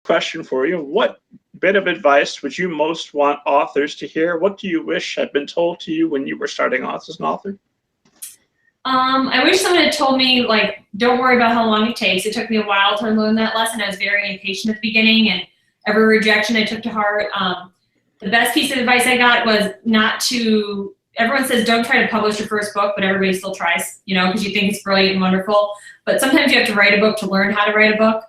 question for you. What bit of advice would you most want authors to hear? What do you wish had been told to you when you were starting off as an author? I wish someone had told me, like, don't worry about how long it takes. It took me a while to learn that lesson. I was very impatient at the beginning, and every rejection I took to heart. The best piece of advice I got was not to, everyone says don't try to publish your first book, but everybody still tries, you know, because you think it's brilliant and wonderful. But sometimes you have to write a book to learn how to write a book,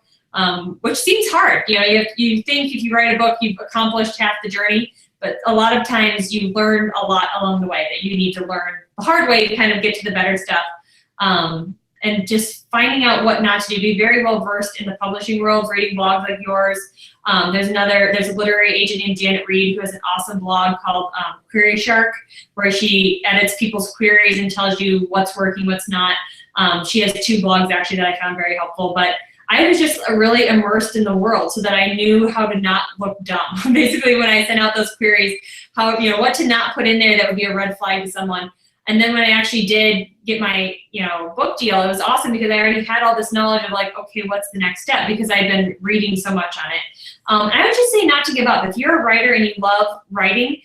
which seems hard. You know, you think if you write a book, you've accomplished half the journey, but a lot of times you learn a lot along the way that you need to learn the hard way to kind of get to the better stuff. And just finding out what not to do. Be very well versed in the publishing world, reading blogs like yours. There's a literary agent named Janet Reed who has an awesome blog called Query Shark, where she edits people's queries and tells you what's working, what's not. She has 2 blogs actually that I found very helpful. But I was just really immersed in the world so that I knew how to not look dumb. Basically, when I sent out those queries, how, you know, what to not put in there that would be a red flag to someone. And then when I actually did get my, you know, book deal, it was awesome because I already had all this knowledge of like, okay, what's the next step? Because I've been reading so much on it. And I would just say not to give up. If you're a writer and you love writing,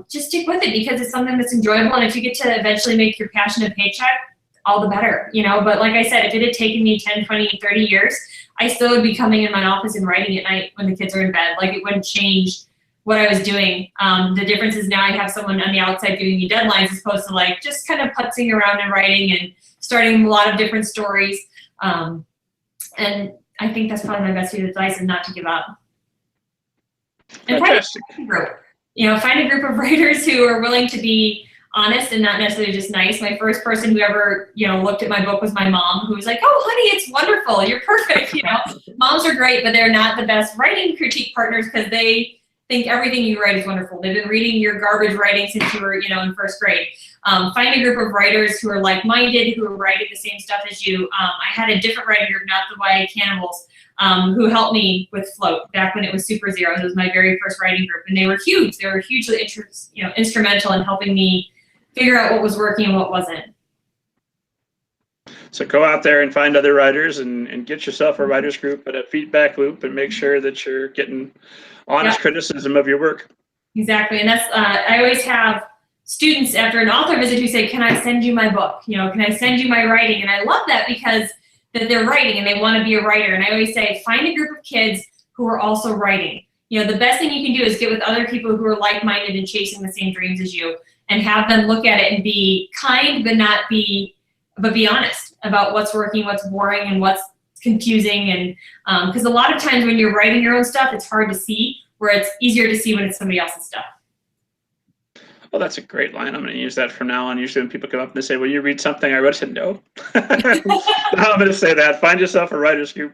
just stick with it because it's something that's enjoyable. And if you get to eventually make your passion a paycheck, all the better, you know. But like I said, if it had taken me 10, 20, 30 years, I still would be coming in my office and writing at night when the kids are in bed. Like, it wouldn't change what I was doing. The difference is now I have someone on the outside giving me deadlines as opposed to like just kind of putzing around and writing and starting a lot of different stories. And I think that's probably my best piece of advice, is not to give up. And Fantastic. Find a group. You know, find a group of writers who are willing to be honest and not necessarily just nice. My first person who ever, you know, looked at my book was my mom, who was like, "Oh, honey, it's wonderful. You're perfect." You know, moms are great, but they're not the best writing critique partners because they think everything you write is wonderful. They've been reading your garbage writing since you were, you know, in first grade. Find a group of writers who are like-minded, who are writing the same stuff as you. I had a different writing group, Not the YA Cannibals, who helped me with Float back when it was Super Zeros. It was my very first writing group, and they were huge. They were hugely instrumental in helping me figure out what was working and what wasn't. So go out there and find other writers and get yourself a writers group and a feedback loop and make sure that you're getting honest criticism of your work. Exactly, and that's I always have students after an author visit who say, "Can I send you my book? You know, can I send you my writing?" And I love that because that they're writing and they want to be a writer. And I always say, find a group of kids who are also writing. You know, the best thing you can do is get with other people who are like-minded and chasing the same dreams as you, and have them look at it and be kind, but be honest about what's working, what's boring, and what's confusing. And because a lot of times when you're writing your own stuff, it's hard to see, where it's easier to see when it's somebody else's stuff. Well, that's a great line. I'm going to use that from now on. Usually when people come up and they say, "Will you read something I wrote?" I said, "No." Now I'm going to say that. Find yourself a writer's group